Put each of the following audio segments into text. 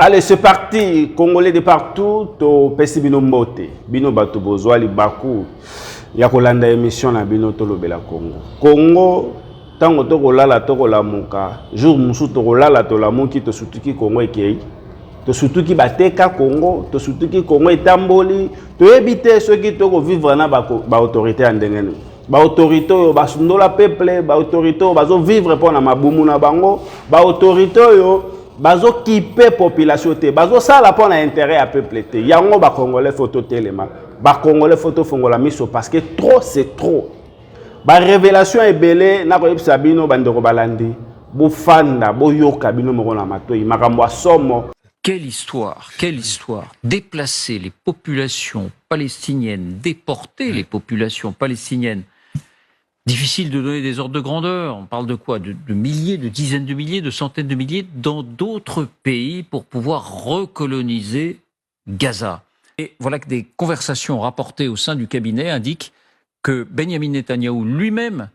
Allez, c'est parti. Congolais de partout, to pesi bino mbote. Bino bato bozwa libaku. Ya kolanda émission na bino tolobela Congo. Congo, tango tokolala tokolamuka. Jour musu tokolala tolamuki to sutuki Congo ekei. To sutuki bateka Congo, to sutuki Congo etamboli. To éviter ceux qui toko vivre na ba autorité andengene. Ba autorité yo basundola peuple, ba autorité yo bazo vivre pour na mabumu na bango, ba autorité yo bazo kipe population te bazo sala pour na intérêt à peuple te yango ba congolais photo telema ba congolais photo fongola miso parce que trop c'est trop ba révélation ebele na ko yebisa bino bandeko balandi bo fanda bo yoka bino moko na matoyi makambo asomo. Quelle histoire, déplacer les populations palestiniennes, déporter les populations palestiniennes. Difficile de donner des ordres de grandeur. On parle de quoi? De milliers, de dizaines de milliers, de centaines de milliers dans d'autres pays pour pouvoir recoloniser Gaza. Et voilà que des conversations rapportées au sein du cabinet indiquent que Benyamin Netanyahou lui-même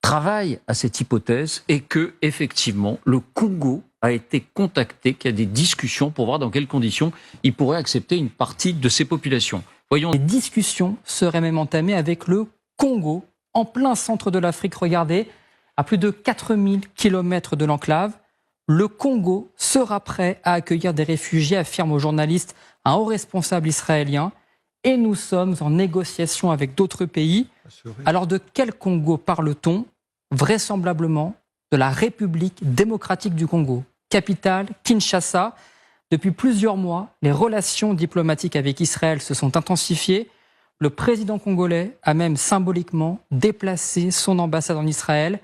travaille à cette hypothèse et que, effectivement, le Congo a été contacté, qu'il y a des discussions pour voir dans quelles conditions il pourrait accepter une partie de ces populations. Voyons. Les discussions seraient même entamées avec le Congo, en plein centre de l'Afrique, regardez, à plus de 4000 km de l'enclave. Le Congo sera prêt à accueillir des réfugiés, affirme au journaliste un haut responsable israélien. Et nous sommes en négociation avec d'autres pays. Alors de quel Congo parle-t-on? Vraisemblablement de la République démocratique du Congo, capitale Kinshasa. Depuis plusieurs mois, les relations diplomatiques avec Israël se sont intensifiées. Le président congolais a même symboliquement déplacé son ambassade en Israël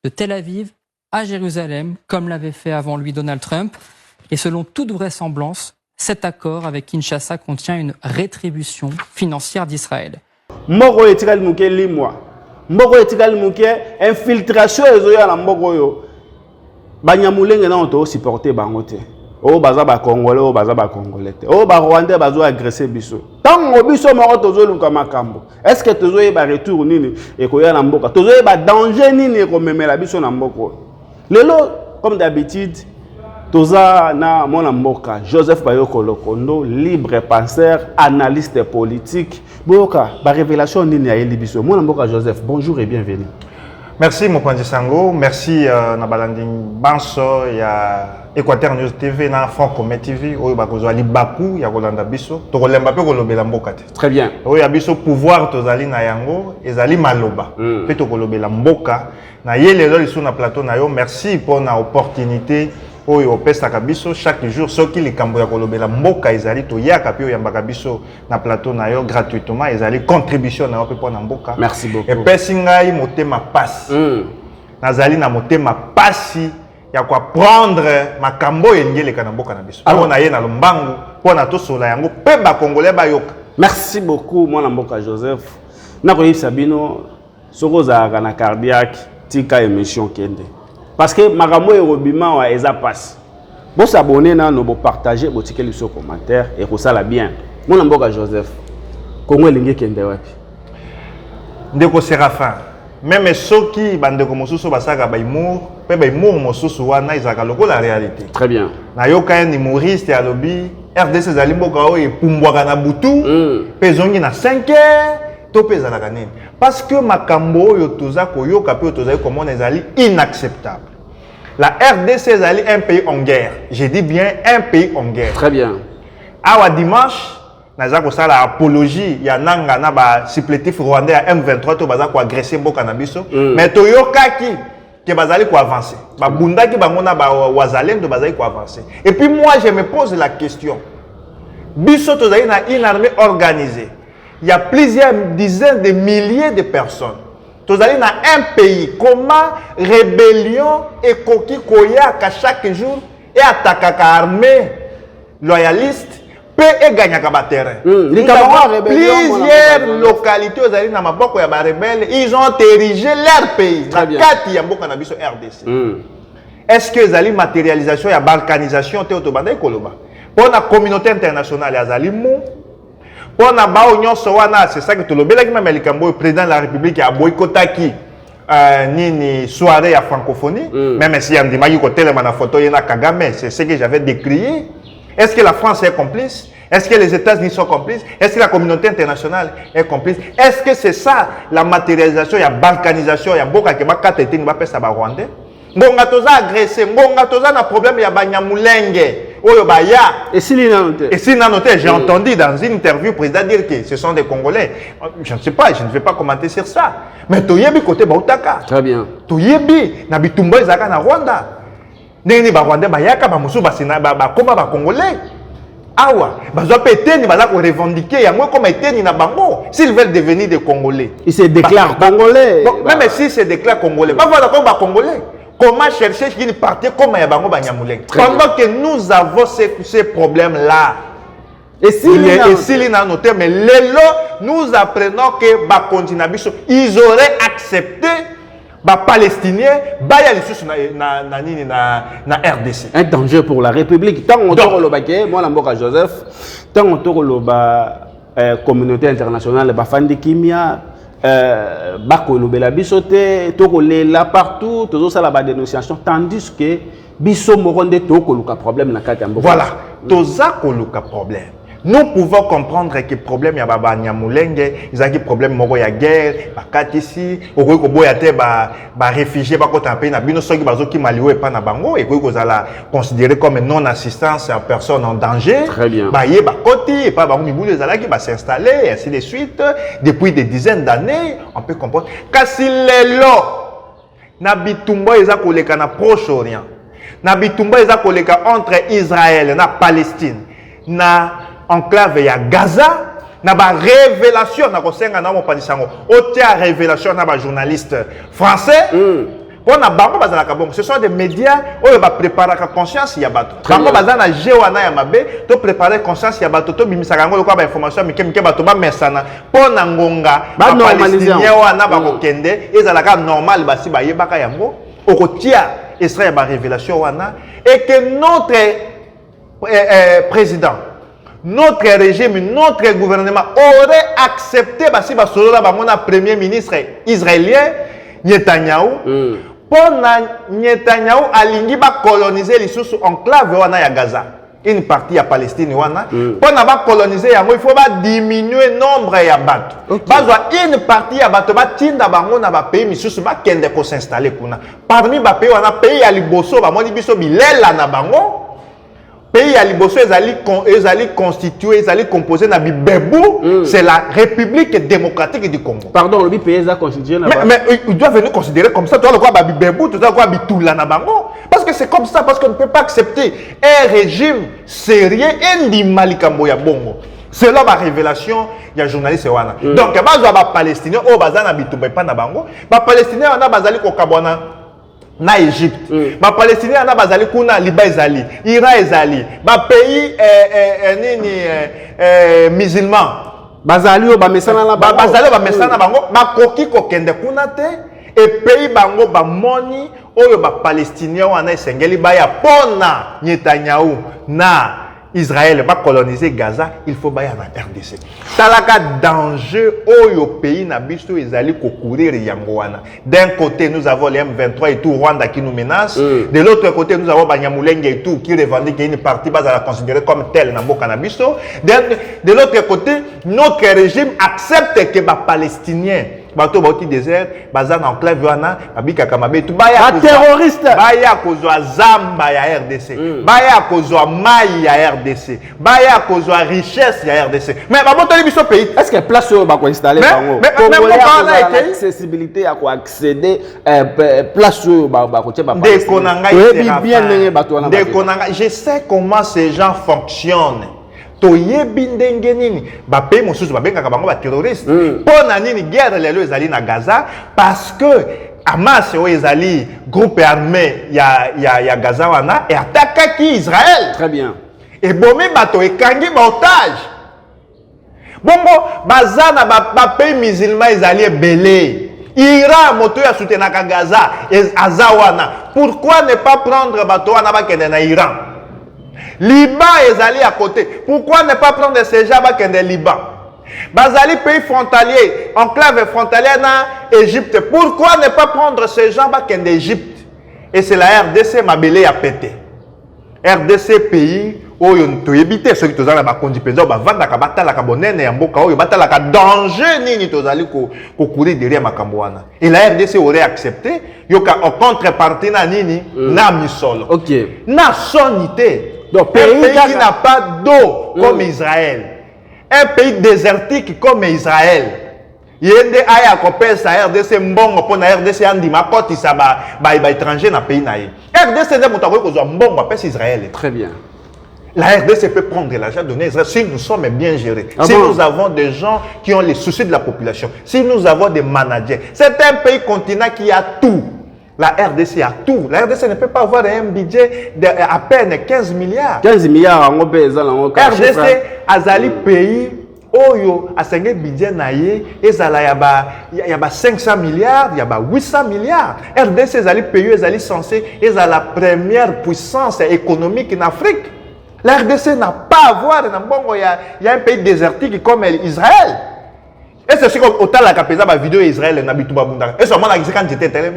de Tel Aviv à Jérusalem, comme l'avait fait avant lui Donald Trump. Et selon toute vraisemblance, cet accord avec Kinshasa contient une rétribution financière d'Israël. Moko etikali muke limwa. Moko etikali muke infiltration ezoya na mboko yo. Banyamulenge na onto supporter bango te. Oh baza ba congolais, oh baza ba congolais te. Oh ba rwandais bazo agresser biso. Tango biso moko tozo luka makambo. Est-ce que tozo yeba retour nini ekoya na mboka? Tozo yeba danger nini ekomemela biso na mboko? Lelo comme d'habitude toza na mona mboka Joseph Bayoko Lokondo, libre penseur, analyste politique. Boyoka ba révélation nini ya elibiso. Mona mboka Joseph, bonjour et bienvenue. Merci Mopanzi Sango, merci na balanding Banso ya Équateur News TV na Franco TV oyo bakozwa libaku ya kolanda biso to kolemba pe kolobela mboka te. Très bien. Oyo ya biso pouvoir tozali na yango ezali maloba pe to kolobela mboka na yelelo liso na plateau na yo. Merci pour na opportunité oyo opesaka biso chaque jour soki likambo ya kolobela mboka ezali to yaka pe oyambaka biso na plateau na yo gratuitement ezali contribution na yo pe pour na mboka. Merci beaucoup. Et pesi ngai motema pasi. Nazali na motema pasi ya kwa prendre makambo engele kana mboka na biso. Alors na ye na lombangu pour na to sola yango pe ba congolais ba yoka. Merci beaucoup mwana mboka Joseph. Na ko yisa bino soko za kana cardiaque tika émission kende. Parce que makambo erobima wa eza passe. Bon s'abonner na no bo partager bo tiker sur commentaire et ko sala bien. Mwana mboka Joseph. Congo elingi kende wapi? Ndeko Séraphin. Même soki bandeko mosusu basaka ba humour, pe ba humour mosusu wana izaka lokola réalité. Très bien. Na yoka un humoriste ya lobi RDC zali mboka oyo epumbwaka na butu, pe zongi na 5 heures. Parce que makambo oyo toza koyoka pe toza komona ezali inacceptable. La RDC ezali un pays en guerre. Je dis bien un pays en guerre. Très bien. Awa dimanche naza ko sala apologie ya nanga na ba supplétif rwandais à M23 to baza ko agresser mboka na biso. Mais toyokaki que bazali ko avancer. Ba bundaki bango na ba wazalendo bazali ko avancer. Et puis moi je me pose la question. Biso tozali na une armée organisée. Il y a plusieurs dizaines de milliers de personnes. Tous allez dans un pays. Comment rébellion et coquille koyaka chaque jour et attaquer l'armée loyaliste peut et gagner à terrain. Plusieurs localités aux allez dans ma boko ya ba rebelle, ils ont érigé leur pays. Très bien. Kati ya mboka na biso RDC. Est-ce que zali matérialisation ya balkanisation te otobanda ekoloba? Pour la communauté internationale ya zali mou. Pour na ba union sowana c'est ça que tout le belaki même likambo président de la République a boycottaki nini soirée à francophonie même si andimaki ko telema na photo yena Kagame c'est ce que j'avais décrié Est-ce que la France est complice? Est-ce que les États-Unis sont complices? Est-ce que la communauté internationale est complice? Est-ce que c'est ça la matérialisation, il y a balkanisation, il y a beaucoup de gens qui sont Rwandais? Ngonga toza agressé, ngonga toza na problème ya banyamulenge. Oyo baya. Et si les noté? Et si noté, j'ai entendu dans une interview le président dire que ce sont des Congolais. Je ne sais pas, je ne vais pas commenter sur ça. Mais toyebi côté bautaka. Très bien. Toyebi na bitumba ezaka na Rwanda. Neni ba Rwanda bayaka ba musu ba sina ba koma ba Congolais. Awa, bazwa peteni baza ko revendiquer yango comme eteni na bango s'ils veulent devenir des Congolais. Ils se déclarent congolais. Bon, même s'ils se déclarent Congolais, pas voilà comme ba Congolais. Comment chercher une partie comme Yabango Banyamuleng? Pendant que nous avons ces problèmes-là, et s'il a noté, mais nous apprenons que Bakondinabiso, ils auraient accepté les Palestiniens, na RDC. Un danger pour la République. Tant on tourne le baquet, moi, l'amboka Joseph, tant on tourne la communauté internationale, Bafandi Kimia, Bako Lobela Bisote, Tokolela partout, toujours ça la dénonciation, tandis que Biso Moronde Tokoluka problème na kati amboka. Voilà, toza koluka problème. Nous pouvons comprendre que le problème ya baba Nyamulenge, ils ont des problèmes moko ya guerre, bakati ici, okoy ko boyate ba réfugiés ba ko taper na bino soki bazo ki maliwe pa na bango et ko zala considéré comme non assistance à personne en danger. Très bien. Ba ye ba koti et pas ba mibulu zala ki ba s'installer et ainsi de suite depuis des dizaines d'années, on peut comprendre. Kasi lelo na bitumba eza koleka na Proche-Orient. Na bitumba eza koleka entre Israël na Palestine. Na enclave ya Gaza, na ba révélation na kosenga na mo panisango. Otia révélation na ba journaliste français. Pour na bango bazala ka bon, ce sont des médias oyo ba préparer ka conscience ya bato. Bango bazana jewana ya mabe, to préparer conscience ya bato to bimisa kango lokwa ba information mike bato ba mesana. Pour na ngonga ba palestinien wana ba kokende, ezala ka normal basi ba yebaka yango. Okotia Israël ba révélation wana et que notre président, notre régime, notre gouvernement aurait accepté parce que le premier ministre israélien Netanyahu pour Netanyahu alingi ba coloniser les sous enclave wana ya Gaza, une partie ya Palestine wana pour na ba coloniser yango il faut ba diminuer nombre ya bato. Bazwa une partie ya bato ba tinda bango na ba pays misusu ba kende ko s'installer kuna. Parmi ba pays wana pays ya liboso ba moni biso bilela na bango. Pays à Liboso, ils constitué, ils composé na Bibebou, c'est la République démocratique du Congo. Pardon, le pays est constitué. Mais ils doivent venir considérer comme ça. Tu vois le quoi Bibebou, tu vois quoi Bitoula na bango. Parce que c'est comme ça, parce qu'on ne peut pas accepter un régime sérieux et ni Malikambo ya bongo. C'est là ma révélation, il y a un journaliste wana. Donc, les Palestiniens, oh bazana Bitoumba pas na bango. Les Palestiniens wana bazali ko kabwana. Na Égypte, ba Palestiniens na bazali kuna Liban ezali, Iran ezali, ba pays musulmans bazali o ba mesana la ba bazali ba mesana bango ba koki ko kende kuna te et pays bango ba moni oyo ba Palestiniens wana esengeli ba ya pona Netanyahu na Israël va coloniser Gaza, il faut bailler en RDC. Talaka danger oyo pays na biso ezali ko courir yangoana. D'un côté nous avons les M23 et tout Rwanda qui nous menace, de l'autre côté nous avons Banyamulenge et tout qui revendique une partie base à la considérer comme telle na mboka na biso. De l'autre côté, notre régime accepte que les Palestiniens bato bauti désert bazan enclave wana babika kamabe tout baya terroriste baya kozwa zamba ya RDC baya kozwa mai ya RDC baya kozwa richesse ya RDC mais babotoli biso pays est-ce que place ba ko installer bango mais accessibilité à ko accéder place ba ko teba de konanga de konanga je sais comment ces gens fonctionnent. Toyebi ndenge nini ba pays mosusu babengaka bango ba terroriste pona nini guerre lelo ezali na Gaza parce que Hamas o ezali groupe armé ya Gaza wana et attaquaki Israël. Très bien. Et bomi bato ekangi ba otage bongo bazana ba pays musulman ezali ebele. Iran moto ya soutenaka Gaza azawana. Pourquoi ne pas prendre bato wana ba kende na Iran? Liban ezali à côté. Pourquoi ne pas prendre ces gens qui sont Liban? Bazali pays frontalier, enclave frontalière na Égypte. Pourquoi ne pas prendre ces gens qui sont d'Égypte? Et c'est la RDC Mabélé a pété. RDC pays oyo toyebi te soki tozala na bakonzi mpenza oyo bavandaka batalaka bonene ya mboka oyo batalaka danger nini tozali kokourir derrière makambo wana. Et la RDC aurait accepté yoka en contrepartie na nini na misolo. Ok. Na sonité. Donc, Un pays pays qui n'a pas d'eau comme Israël. Un pays désertique comme Israël. Yende aya kopesa RDC mbongo pona RDC andima kotisa ba étranger na pays na ye. RDC nde moto akoki kozwa mbongo apesa Israël. Très bien. La RDC peut prendre l'argent donné à Israël si nous sommes bien gérés. Ah si bon? nous avons des gens qui ont les soucis de la population. Si nous avons des managers. C'est un pays continent qui a tout. La RDC a tout. La RDC ne peut pas avoir un budget de à peine 15 milliards. 15 milliards en pesa la RDC azali pays oyo asenge budget na ye ezala ya ba 500 milliards, ya ba 800 milliards. RDC ezali pays ezali censé ezala la première puissance économique en Afrique. La RDC n'a pas à voir dans bongo il y a un pays désertique comme Israël. Et c'est ce qu'on a la capacité de vidéo Israël na bitumba bunda. Est-ce qu'on a la quand j'étais télé?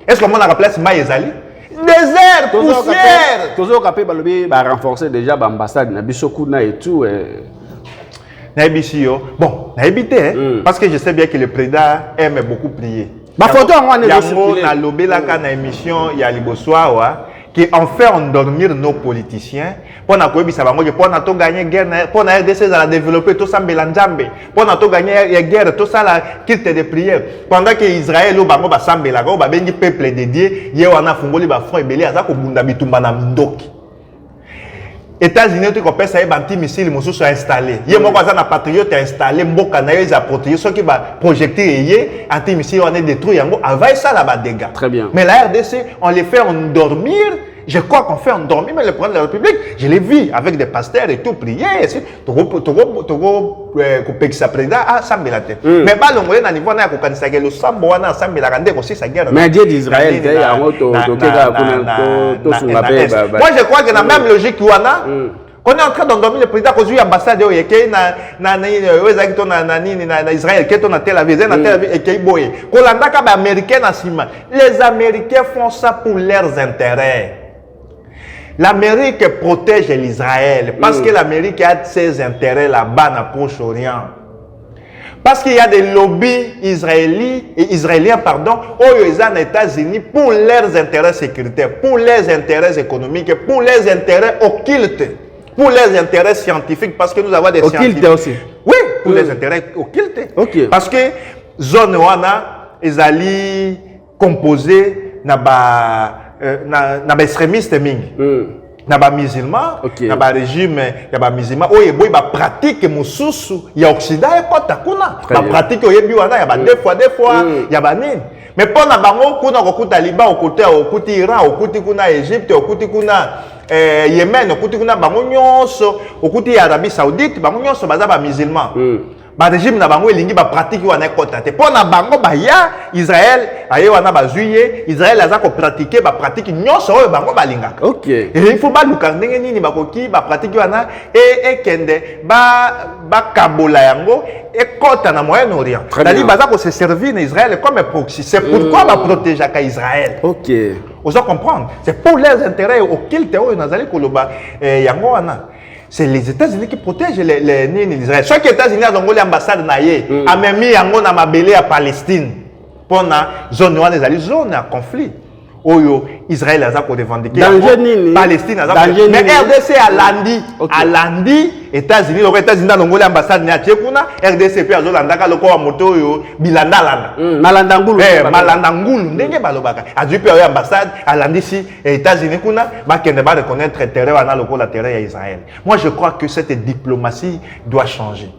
Est-ce qu'on a la place Maïzali? Désert, poussière. Toujours capé balobi ba renforcer déjà l'ambassade na bisokuna et tout. Bon, n'habité parce que je sais bien que le président aime beaucoup prier. Ma photo en il y a lobé la kana émission il y a liboswa qui en fait endormir nos politiciens pour na ko bisa bango pour na to gagner guerre pour na RDC za développer tout ça belanjambe pour na to gagner guerre tout ça la culte de prière pendant que Israël o bango ba sambela ko ba bengi peuple dédié ye wana fungoli ba front ebele aza ko bunda bitumba na ndoki. États-Unis tu comprends ça y a missile mosusu sont installés. Yé moko aza na patriote installé mboka na yo za protéger ceux qui va projecter yé anti missile on est détruit yango avay ça là bas dégâts. Très bien. Mais la RDC on les fait endormir. Je crois qu'on fait endormir mais le président de la République, je l'ai vu avec des pasteurs et tout prier. Togo sa président a sambela te. Mais ba longolé na niveau na ko kanisa ke lo sambo wana sambela kande ko si sa guerre. Mais Dieu d'Israël te yango to keka to sunga pe. Moi je crois que dans la même logique wana on est en train d'endormir le président cause ambassade au yeke na Israël qui est na Tel Aviv et qui boye. Kolanda ka ba américain na sima. Les Américains font ça pour leurs intérêts. L'Amérique protège l'Israël parce que l'Amérique a ses intérêts là-bas dans le Proche-Orient. Parce qu'il y a des lobbies israéliens, aux États-Unis pour leurs intérêts sécuritaires, pour leurs intérêts économiques, pour leurs intérêts occultes, pour leurs intérêts scientifiques, parce que nous avons des scientifiques. Aussi. Oui, pour les intérêts occultes. Okay. Parce que zone wana ezali composé na ba extrémiste mingi. Na ba musulman, na ba régime ya ba musulman oye boy ba pratique mususu ya occident e kota kuna. Ba pratique oyebi wana ya ba deux fois ya ba nini. Mais pour na bango kuna kokuta Liban okote okuti Iran okuti kuna Égypte okuti kuna Yémen okuti kuna bango nyonso okuti Arabie Saoudite bango nyonso baza ba musulman. Ba régime na bango elingi ba pratique wana ekota te pour na bango ba ya Israël aye wana ba juillet Israël aza ko pratiquer ba pratique nyonso oyo bango balingaka. OK. Et il faut ba luka ndenge nini bakoki ba pratique wana kende ba kabola yango ekota na Moyen-Orient. C'est-à-dire baza ko se servir na Israël comme un proxy. C'est pourquoi ba protéger ka Israël. OK. Vous allez comprendre. C'est pour leurs intérêts occultes oyo nazali koloba yango wana. C'est les États-Unis qui protègent les Israël. Chaque États-Unis a donc l'ambassade naïe a même mis yango na mabele à Palestine. Pour na zone zone à conflit. Oyo Israël a ko revendiquer Palestine a mais RDC a landi États-Unis donc États-Unis donc l'ambassade na tchekuna RDC pe azolandaka loko wa moto yo bilanda landa malanda ngulu ndenge balobaka azu pe ambassade a landi si États-Unis kuna ba kende ba reconnaître terrain wana loko la terrain ya Israël. Moi je crois que cette diplomatie doit changer.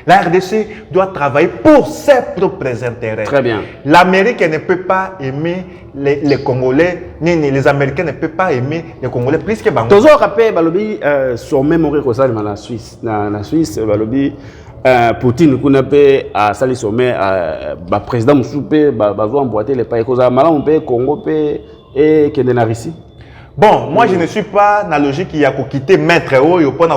La RDC doit travailler pour ses propres intérêts. Très bien. L'Amérique ne peut pas aimer les Congolais, ni les Américains ne peuvent pas aimer les Congolais plus que Bango. Toujours rappelé, balobi sommet mourir au sein de la Suisse. La Suisse, balobi Poutine kuna pe a sali sommet ba président Moussoupe bazo emboîter les pas cause mala on pe Congo pe et Kendenarisi. Bon, moi je ne suis pas dans la logique qu'il y a quitter maître Oyo pour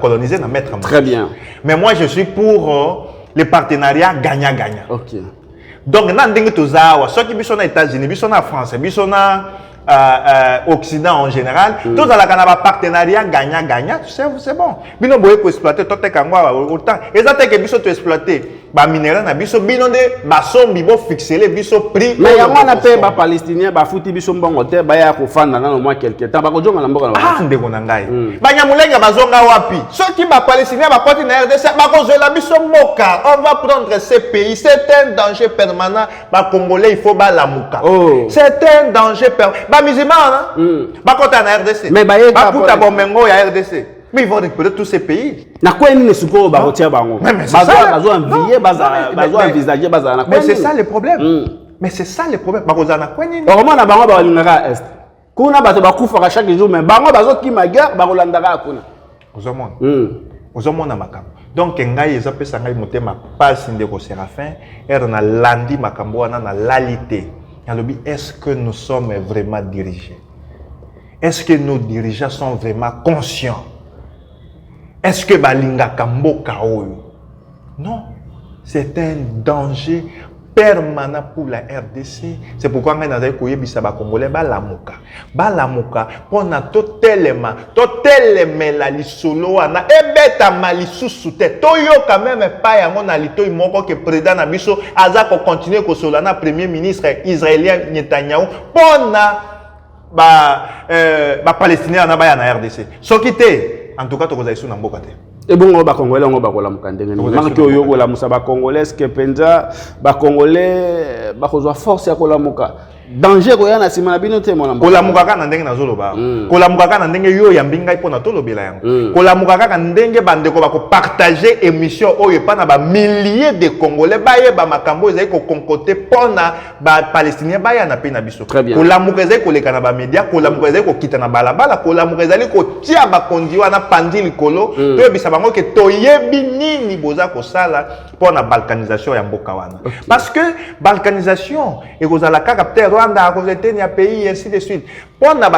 coloniser na maître. Très bien. Mais moi je suis pour les partenariats gagnant-gagnant. OK. Donc dans ndenge tozawa, ceux qui sont aux États-Unis, ils sont en France, ils sont Occident en général, tous dans la partenariat gagnant-gagnant, c'est bon. Bino boye pour exploiter, tout est kangwa autant. Et ça que biso to exploiter, ba minerai na biso bino de ba sombi bo fixer les biso prix. Mais ya mwana pe ba palestinien ba futi biso mbongo te ba ya ko fanda na mo quelque temps ba ko jonga na mboka na ba ndeko na ngai. Ba nyamulenga bazonga wapi? Soki ba palestinien ba koti na RDC ba ko zola biso mboka. On va prendre ces pays, c'est un danger permanent. Ba congolais il faut ba lamuka. C'est un danger permanent. Ba musulman ba kota na RDC. Mais ba kuta bomengo ya RDC. Mais ils vont récupérer tous ces pays. Na quoi ni suko ba rotia bango. Mais c'est ça le problème. Mais c'est ça le problème. Ba kozana quoi ni. Normalement na bango ba lingaka est. Kuna bato ba kufa chaque jour mais bango bazo ki ma guerre ba kolandaka kuna. Ozomona makambo. Donc ngai ezapesa ngai motema passe ndeko Séraphin na landi makambo wana na lalité. Yalobi est-ce que nous sommes vraiment dirigés? Est-ce que nos dirigeants sont vraiment conscients? Est-ce que balinga kamboka oyo? Non, c'est un danger permanent pour la RDC. C'est pourquoi on a dit que les Congolais balamuka pona totelema la lisolo ana ebeta malisusu te toyo quand même pas yango na lito moko que président na biso aza ko continuer ko solana premier ministre israélien Netanyahu pona ba palestinien na ba ya na RDC. Soki te en tout cas tokoza isu na mboka te. Et bon, ba Congolais on ba kola mukandenge. Manki oyo kola musa ba Congolais que penza ba Congolais ba kozwa force ya kola muka. Danger ko yana sima na bino te mona. Kola muka kana ndenge na zoloba. Kola muka kana ndenge yo ya mbinga ipona tolobela yango. Kola muka kana ndenge bandeko ba ko partager émission oyo pa na ba milliers de Congolais ba ye ba makambo ezai ko konkote pona ba palestinien ba ya na pe na biso. Kola muka ezai ko leka na ba media, kola muka ezai ko kita na balabala, kola muka ezai ko tia ba kondi wana pandi likolo. To ebisa bango ke toyebi nini boza ko sala pona balkanisation ya mboka wana. Parce que balkanisation ekozala kaka peut-être Rwanda a rejeté un pays et ainsi de suite. Pour la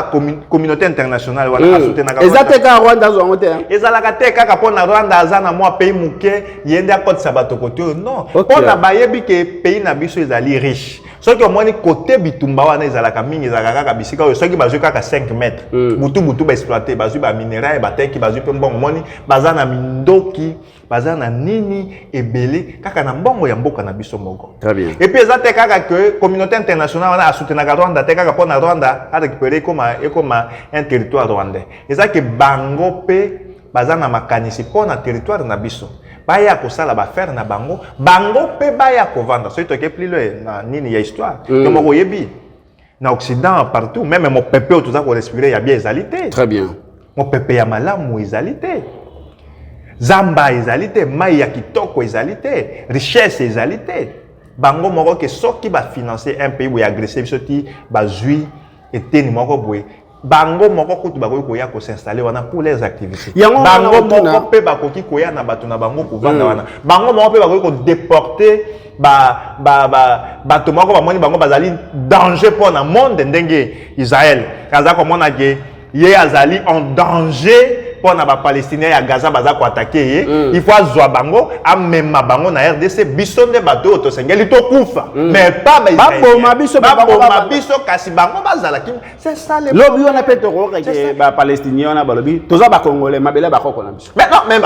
communauté internationale, voilà, exactement Rwanda zongote. Ezalaka te kaka pour la Rwanda azana moi pays muke yende akot sabato kote non. Pour la bayebi ke pays na biso ezali riche. Soki omoni côté bitumba wana ezalaka mingi ezalaka kaka bisika oyo soki bazwi kaka 5 mètres. Butu ba exploiter bazwi ba minerai ba teki bazwi pe mbongo moni bazana mindoki bazana nini ebele kaka na mbongo ya mboka na biso moko. Très bien. Et puis ezate kaka que communauté internationale wana a soutenir Rwanda te kaka pour na Rwanda a récupérer comme un territoire rwandais. Ezake bango pe bazana makanisi pour na territoire na biso. Baya ko sala ba faire na bango pe baya ko vendre. So itoke plus le na nini ya histoire. Que moko yebi. Na Occident partout même mon peuple tout ça ko respirer ya bien ezalité. Très bien. Mon peuple ya malamu ezalité. Zamba ezalité, mai ya kitoko ezalité, richesse ezalité. Bango moko ke soki ba financer un pays ou agresser bisoti ba zui eteni moko boye. Bango moko kutu ba ko ya ko s'installer wana pour les activités. Bango moko pe ba koki ko ya na bato na bango ko vanda wana. Bango moko pe ba ko déporter bato moko ba moni bango bazali danger pour na monde ndenge Israël. Kaza ko mona ke ye azali en danger pour na ba palestinien ya Gaza baza ko attaquer il faut azwa bango amema bango na RDC bisonde bato to sengeli to kufa mais pas ba biso kasi bango bazala ki c'est ça le lobi on appelle to que ba palestinien na balobi toza ba congolais mabele ba koko na biso mais non même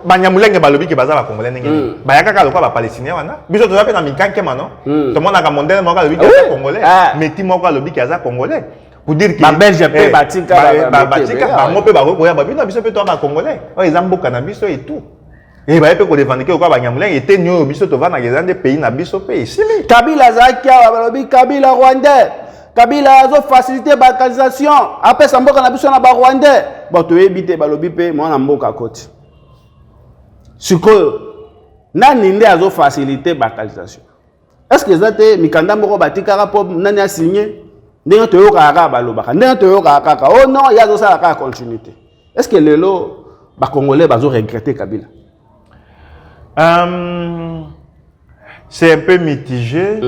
ba nyamulenge balobi ke baza ba congolais ndenge ba yaka ka lokwa ba palestinien wana biso toza pe na mikanke mano to mona ka mondele moko balobi ke congolais meti moko balobi ke aza congolais. Pour dire que Belge pe batika bango pe bako koya babino biso pe to ba congolais o ezamboka na biso et tout et ba pe ko revendiquer ko ba nyamulenge était nyo biso to va na gezande pays na biso pe ici Kabila zakia balobi Kabila rwandais Kabila azo faciliter balkanisation après sa mboka na biso na ba rwandais bon to ebité balobi pe mwana mboka koti sikoyo nani nde azo faciliter balkanisation est-ce que zate mikanda moko batika rapport nani a signé ndenge toyoka kaka balobaka ndenge toyoka kaka oh non ya zo sala kaka continuité est-ce que lelo ba congolais bazo regretter Kabila c'est un peu mitigé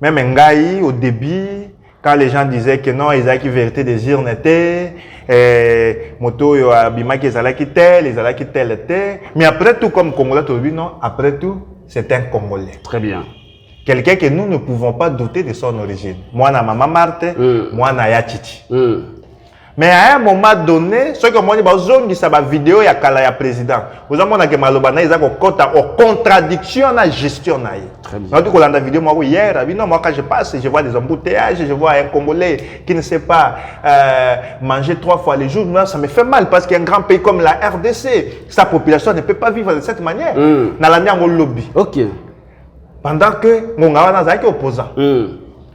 même ngai au début quand les gens disaient que non ils avaient vérité des urnes était moto yo abimaki ezalaki tel tel mais après tout comme congolais to non après tout c'est un congolais très bien Quelqu'un que nous ne pouvons pas douter de son origine. Moi, na maman Marthe, moi, na Yachiti. Mais à un moment donné, ce que moi, je ça va vidéo ya kala ya président. Vous avez que malobana ils ont contradiction na gestion na. Très bien. Donc la vidéo moi hier, non moi quand je passe, je vois des embouteillages, je vois un Congolais qui ne sait pas manger 3 fois le jour. Moi, ça me fait mal parce qu'un grand pays comme la RDC, sa population ne peut pas vivre de cette manière. Dans la lobby. Ok. Pendant que Ngongawa est opposant.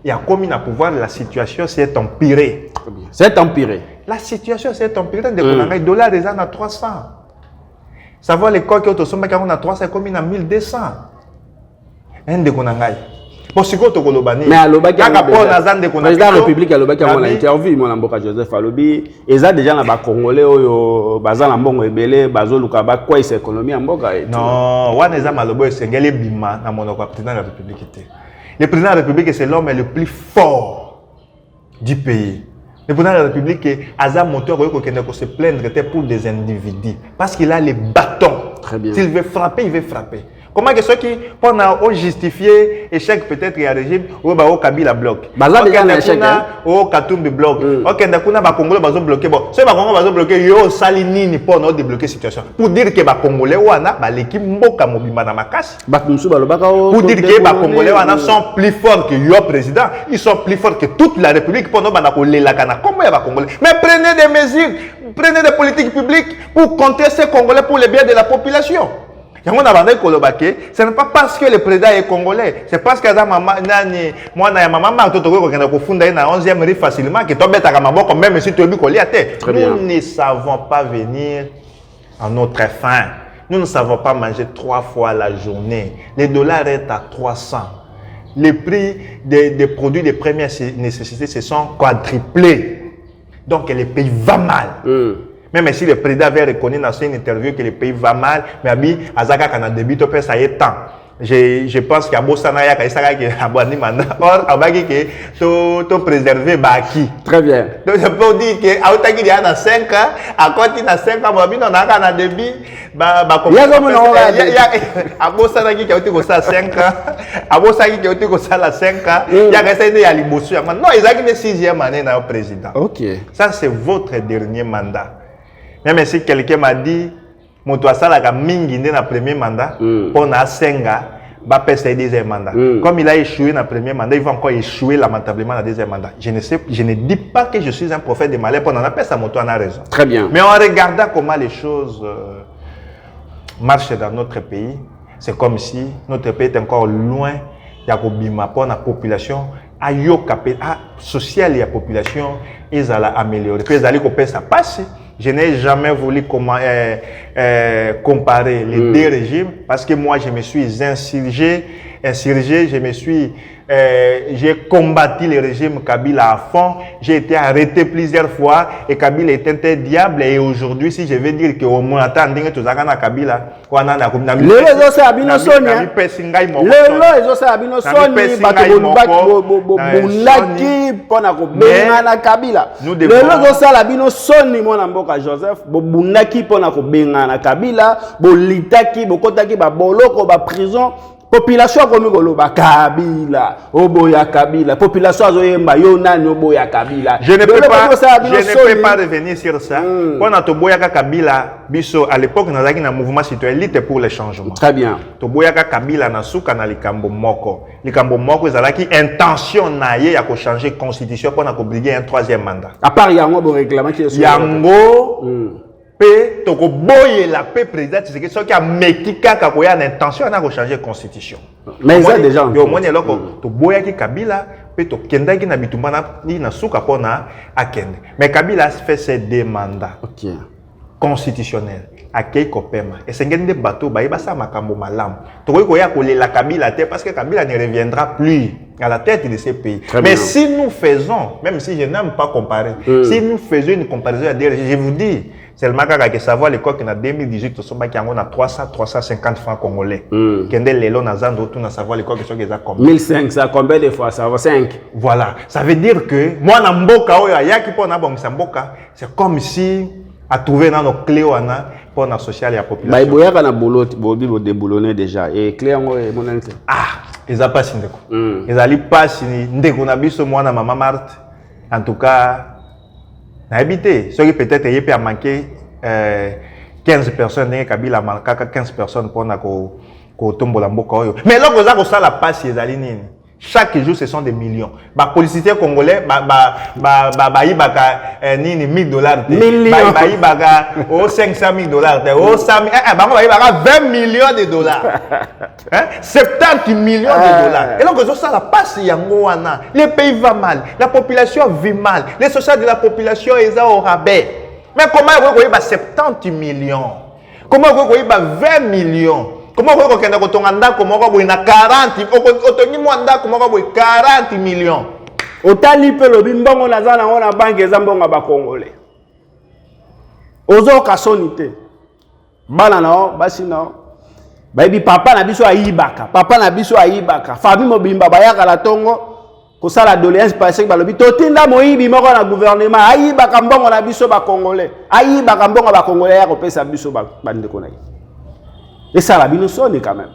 Il a commis à pouvoir, la situation s'est empirée. C'est empiré. La situation s'est empirée. Les dollars des ans à 300. Savoir les coques qui sont à 300, c'est comme à 1200. Un de Konangai. Pour ce que tu as dit, mais à l'Obaki, le président de la République, à l'Obaki, on a interviewé, mon amboka Joseph Alobi. Ils ont déjà les Congolais, Bazan Ambongo Ebele, Bazo Lukaba, quoi, c'est l'économie en Boga. Non, on a Malobo, c'est Ngele Bima, dans mon président de la République. Le président de la République, c'est l'homme le plus fort du pays. Le président de la République, Azam Moteur, qui ne se plaindre pour des individus. Parce qu'il a les bâtons. Très bien. S'il veut frapper, il veut frapper. Comment que ceux qui ont justifié l'échec peut-être il y a régime ou au Kabila bloc. Bazar déjà un échec au Katumbi bloc. OK, ndakuna ba Congolais bazo bloquer bon. C'est ba Congolais bazo bloquer yo sali nini pour nous débloquer situation. Pour dire que ba Congolais wana ba l'équipe mboka mobimba na makasi. Pour dire que ba Congolais wana sont plus forts que yo président, ils sont plus forts que toute la République pour nous ba na kolela kana. Comment ya ba Congolais? Mais prenez des mesures, prenez des politiques publiques pour contrer ces Congolais pour le bien de la population. Ce n'est pas parce que le président est congolais, c'est parce que moi, maman, na 11e rue facilement que même si tu nous ne savons pas venir à notre faim. Nous ne savons pas manger 3 fois la journée. Les dollars est à 300. Les prix des produits de première nécessité se sont quadruplés. Donc le pays va mal. Même si le président avait reconnu dans une interview que le pays va mal, mais Abi, Azaka Kana début, ça y est temps. Je pense qu'il y a Bossana Yaka, il y a Abouani Manda. Or, Abaki, tu préservé Baki. Très bien. Donc, je peux dire que, Aoutaki, il y a 5 ans, à côté de 5 ans, on a un débit, il y a Bossana qui a été comme ça 5 ans, à Bossana qui a été comme ça 5 ans, il y a resté à l'Ibossu. Non, ils ont une 6e année dans le président. Ok. Ça, c'est votre dernier mandat. Même si quelqu'un m'a dit, mon toit ça la mingi dans le premier mandat, pour na senga, va passer deuxième mandat. Comme il a échoué dans le premier mandat, il va encore échouer lamentablement dans le deuxième mandat. Je ne dis pas que je suis un prophète de malheur, pour n'en appeler ça, mon toit a raison. Très bien. Mais en regardant comment les choses marchent dans notre pays, c'est comme si notre pays est encore loin de pour la population. À social et la population, ils allaient améliorer. Puis ils allaient couper ça passe. Je n'ai jamais voulu comparer les deux régimes parce que moi, je me suis insurgé, j'ai combattu le régime Kabila à fond, j'ai été arrêté plusieurs fois et Kabila était un diable et aujourd'hui, si je veux dire qu'au moins, attendez, tout ça, Kabila, Joseph, bundaki pona ko bengana Kabila, bolitaki, bokotaki ba boloko ba prison, population comme goloba Kabila, oboya Kabila, population azoyemba yo nani oboya Kabila. Je ne peux pas revenir sur ça. Pendant to boyaka Kabila, biso à l'époque nazaki na mouvement citoyen lutte pour le changement. Très bien. To boyaka Kabila na suka na likambo moko. Likambo moko ezalaki intention na ye ya ko changer constitution pour na ko briguer un 3e mandat. À part yango bo réclamant que yango pe to ko boye la pe président c'est que ce qui a mekika ka ko ya intention na ko changer constitution. Mais ça déjà yo moni eloko to boyaki Kabila pe to kendaki na bitumba na suka pona akende. Mais Kabila a fait ses 2 mandats. OK. Constitutionnel à Keiko Pema et c'est un bateau bah il va ça makambo malam to ko ya ko la Kabila parce que Kabila ne reviendra plus à la tête de ces pays. Mais si nous faisons, même si je n'aime pas comparer, si nous faisons une comparaison à dire, je vous dis c'est le macaque qui savoir l'école qui en 2018 to somba qui en a 350 francs congolais kende lelo na zando tout na savoir l'école qui sont déjà combien 1500 combien de fois ça va 5. Voilà, ça veut dire que moi na mboka oyo ya ki pona bongisa mboka, c'est comme si à trouver dans nos clés pour la sociale et la population. Bah, il y a un boulot, boulonné déjà. Et clé en mon Ils ont pas si ndeko. Ils allaient pas si ndeko na biso moi na maman Marthe. En tout cas, na habité. Ceux qui peut-être y a manqué 15 personnes, n'ayez Kabila manqué 15 personnes pour na ko tombola mboka oyo. Mais là vous avez ça la passe ils allaient nini. Chaque jour, ce sont des millions. Les policiers congolais, ils nini $1000. Ils 500 000 $. 20 millions de dollars. 70 millions de dollars. Et donc, ça la passe yangoana. Les pays vont mal. La population vit mal. Les sociétés de la population sont au rabais. Mais comment vous voyez 70 millions? Comment vous voyez 20 millions? Comment vous voyez que comment vous voyez 40 millions? Otali pe lobi mbongo naza na ona banque ezambonga ba congolais. Ozo kasonité. Bana na basi na. Baby papa na biso ayibaka. Papa na biso ayibaka. Famille mobimba bayaka la tongo. Ko sala doléance parce que balobi totinda moyibi moko na gouvernement ayibaka mbongo na biso ba congolais. Ayibaka mbongo ba congolais ya kopesa biso ba ndeko na yi. Et ça, la binosone quand même.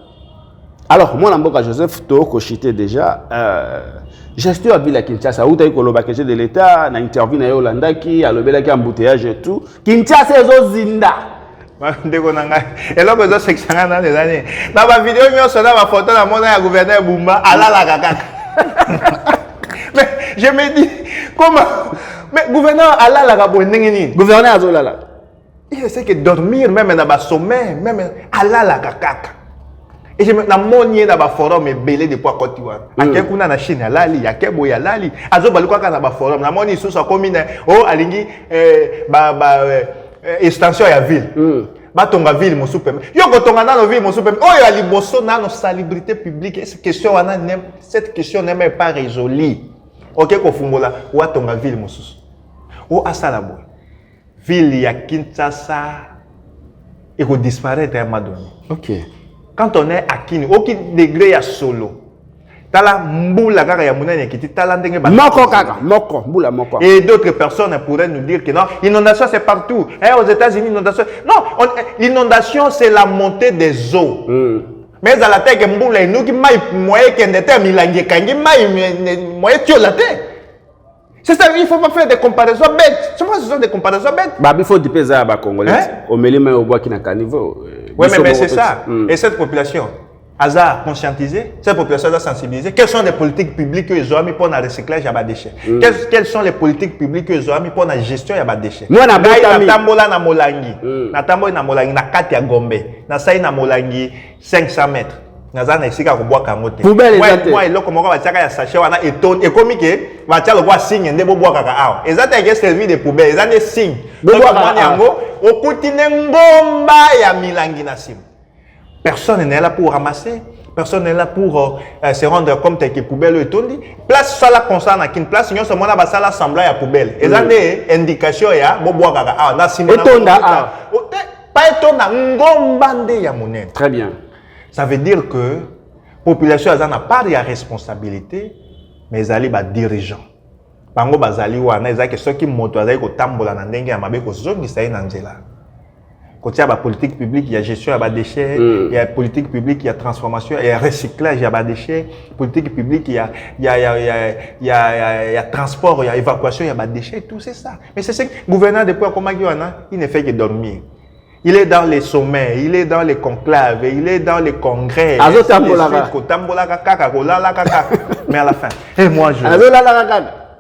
Alors, moi, Namboka Joseph, tu as cité déjà. Gestion à Villa Kinshasa, où tu as eu le de l'État, na interview na Yolanda qui a le bel embouteillage et tout. Kinshasa, c'est au Zinda. Et là, vous avez dans les années. Dans ma vidéo, je vais ma photo dans mon gouverneur Boumba, Allah la kakak. Mais je me dis, comment? Mais gouverneur Allah la kakak. Gouverneur Azolala. Il essaie de dormir même dans le sommeil, même à la kakaka. Et je me suis dans le forum et belé de poids Côte d'Ivoire. À quel point na Chine lali, ya kebo ya lali. Azo baluka dans le forum. Na moni sous sa commune oh alingi extension ya ville. Ba tonga ville mo super. Yo ko tonga na ville mo super. Oh ya liboso na no salubrité publique. Cette question n'est même pas résolue. OK ko fungola wa tonga ville mo sous. Oh asala boy. Ville ya Kinshasa et qu'on disparaître à un moment donné. Ok. Quand on est à Kini, aucun degré ya solo. Tala mboula kaka ya munene kiti tala ndenge ba. Moko kaka, moko, mboula moko. Et d'autres personnes pourraient nous dire que non, l'inondation c'est partout. Aux États-Unis, l'inondation. Non, l'inondation c'est la montée des eaux. Mais à la terre que mboula nous qui maille moyen qui n'était milangi kangi maille moyen tu la terre. C'est ça, il ne faut pas faire des comparaisons bêtes. Ce sont des comparaisons bêtes. Il faut que tu à Congolais. Au milieu, au bois qui n'a qu'un niveau. Oui, mais c'est ça. Et cette population, hasard conscientisée, cette population a sensibilisé. Quelles sont les politiques publiques que les ont mis pour le recyclage à déchets? Quelles sont les politiques publiques que les ont mis pour la gestion à déchets? Moi, na tambola na molangi. Na tambola na molangi, na kati ya gombe. Na sai na molangi 500 mètres. Nazana isika ko boaka ngote. Moi eloko moko ba tiaka ya sachet wana etone ekomi ke ba tia lokwa signe nde bo boaka ka awa. Ezata ke servir de poubelle, ezane signe. Bo boaka yango okutine ngomba ya milangi na sim. Personne n'est là pour ramasser, personne n'est là pour se rendre compte que poubelle etondi. Place sala constant na kin place nyonso mona ba sala semblant ya poubelle. Ezane indication ya bo boaka ka awa na sim na. Etonda pas etonda ngomba nde ya monene. Très bien. Ça veut dire que la population n'a pas de responsabilité, mais ils allaient dirigeants. Bango bazali wana ezaki soki moto azali ko tambola na ndenge ya mabe ko zongisa ye na nzela. Côté ya ba politique publique, il y a gestion ya ba déchets, il y a politique publique, il y a transformation, il y a recyclage ya ba déchets, politique publique, il y a transport, il y a évacuation ya ba déchets, tout c'est ça. Mais c'est ce que le gouverneur depuis comment il ne fait que dormir. Il est dans les sommets, il est dans les conclaves, il est dans les congrès. Mais à la fin, et moi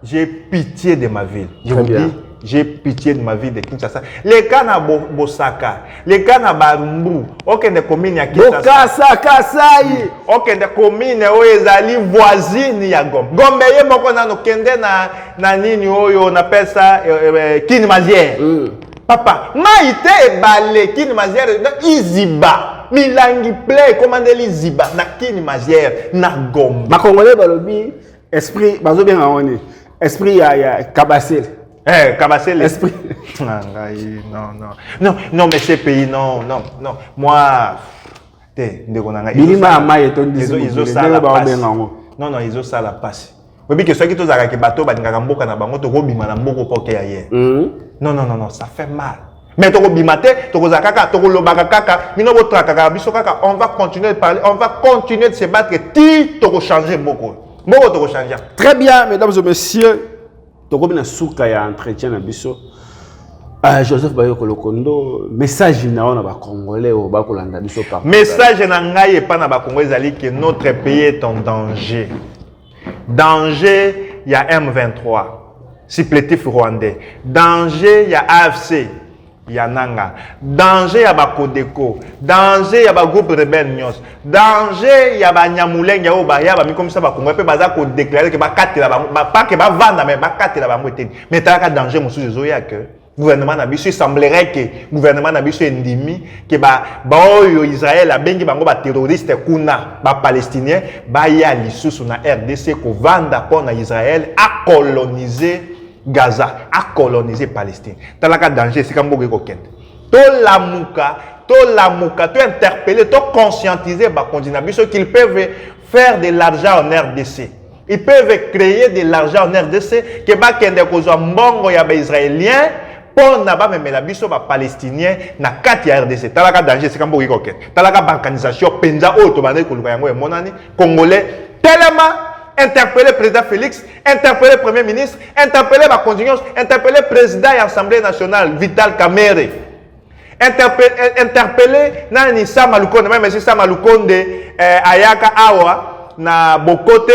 j'ai pitié de ma ville. Je vous dis, j'ai pitié de ma ville de Kinshasa. Les cas na Bosaka, les cas na Barumbu, aucun des communes à Kinshasa. Kasai. Aucun des communes où ils allaient voisines ya Gombe. Gombe yé moko na no kende na nini oyo on appelle ça Kinmazière. Papa, maïté balé Kini Mazière na Iziba. Milangi play commandeli Ziba na Kini Mazière na Gombe. Ma Congolais balobi esprit bazo bien ngoni. Esprit ya Kabasel. Kabasel esprit. Non mais ces pays non. Moi ndeko nanga. Bilima maï eton ils ont ça la passe. Non, ils ont ça la passe. Oui, que ceux qui ont bateau, ils ont mboka na bango to robima na mboko poke ailleurs. Non, ça fait mal. Mais toko bimate, toko zakaka, toko lobaka kaka, mino bo trakaka biso kaka, on va continuer de parler, on va continuer de se battre ti toko changer beaucoup. Beaucoup toko changer. Très bien, mesdames et messieurs. Toko bina souka ya entretien na biso. Joseph Bayoko Lokondo, message na on ba congolais au ba kolanda biso par. Message na ngai pa na ba congolais zali que notre pays est en danger. Danger, il y a M23, supplétif rwandais. Danger, il y a AFC, il y a Nanga. Danger, il y a Kodeko. Danger, il y a groupe rebelle Nyos. Danger, il y a Nyamuleng, il y a Obaya, il y a comme ça, il y a déclaré que pas que va vendre, mais pas que va moitié. Mais il y a danger, monsieur Zoya, que le gouvernement Nabiso, il semblerait que le gouvernement Nabiso est endémique, que Israël a bien que terroriste kuna palestinien y a l'issue na RDC ko vanda pour Israël a coloniser Gaza, a coloniser Palestine. Talaka danger c'est comme beaucoup de to lamuka, to interpeller, to conscientiser ba continent Nabiso qu'ils peuvent faire de l'argent en RDC. Ils peuvent créer de l'argent en RDC que ba kende ko zo mbongo ya ba israélien pour na ba memela biso ba palestinien na kati ya RDC. Talaka danger c'est comme beaucoup coquette. Talaka balkanisation penza o to bande ko luka yango e monani congolais tellement interpeller président Félix, interpeller premier ministre, interpeller ba contingence, interpeller président de l'Assemblée nationale Vital Kamerhe. Interpeller nani Sama Lukonde, même si Sama Lukonde ayaka awa na bokote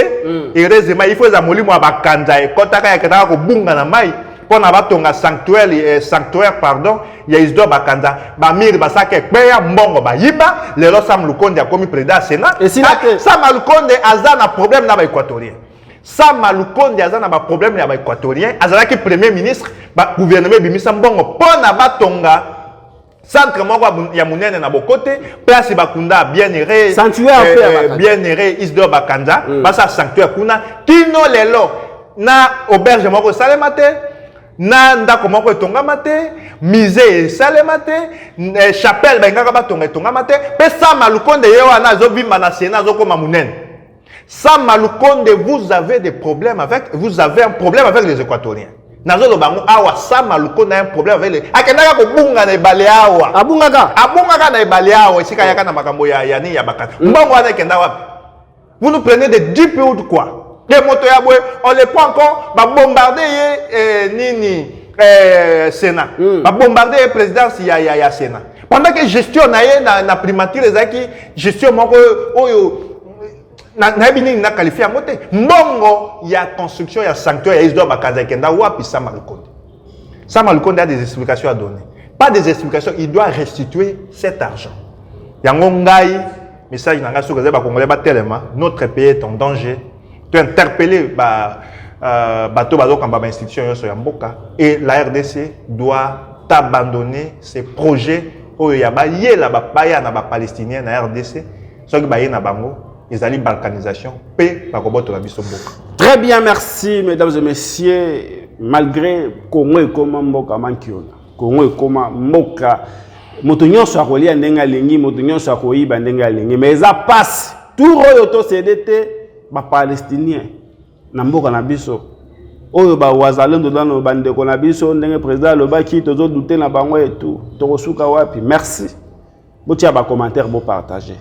heureusement il faut za molimo ba kanza e kotaka ya ketaka ko bunga na mai. Pour na sanctuaire pardon ya isdo bakanza ba miri basake peya mbongo ba yiba le lo Sam Lukonde a commis président Sénat et si Sam Lukonde azana problème na ba équatorien Sam Lukonde azana ba problème na ba équatorien azala ki premier ministre ba gouvernement bimisa mbongo pona batonga centre moko ya munene na bokote place bakunda bien erré sanctuaire bien erré isdo bakanza basa sanctuaire kuna kino lelo na auberge moko salemate na ndako moko etongama te musée esalema te chapelle bengaka batonga etongama te pe Sam Lukonde ye wana azobimba na Sénat azokoma munene. Sam Lukonde, vous avez des problèmes avec, vous avez un problème avec les Équatoriens. Nazo bango awa Sam Lukonde a un problème avec les akendaka ko bunga na ibale awa abungaka na ibale awa esika yaka na makambo ya yani ya bakata mbongo wana kenda wapi. Vous nous prenez des dupes ou de quoi? Les motos on les prend encore, va bombarder nini Sénat, va bombarder le président si ya Sénat. Pendant que gestion na primature les acquis, gestion moko oyo na bini na qualifié à moté. Mbongo ya construction ya sanctuaire ya isdo bakaza kenda wapi Sam Lukonde. Sam Lukonde a des explications à donner. Pas des explications, il doit restituer cet argent. Yango ngai message nanga sokaze ba congolais ba tellement notre pays est en danger. Tu interpeller bateau bazokamba ba institution yoso ya mboka et la RDC doit abandonner ces projets oyo ya ba yela ba paya na ba palestinien na RDC soki ba yena bango ezali balkanisation pe ba koboto la biso mboka. Très bien, merci mesdames et messieurs. Malgré Congo et comment mboka mankiona Congo et comment mboka moto nyonso akolia ndenga lingi moto nyonso akoyiba ndenga lingi mais ça passe tout oyo to CDT ba palestinien na mboka na biso oyo ba wazalendo dans bandeko na biso ndenge président lobaki tozo douter na bango et tout to kosuka wapi. Merci botia ba commentaire bo partager.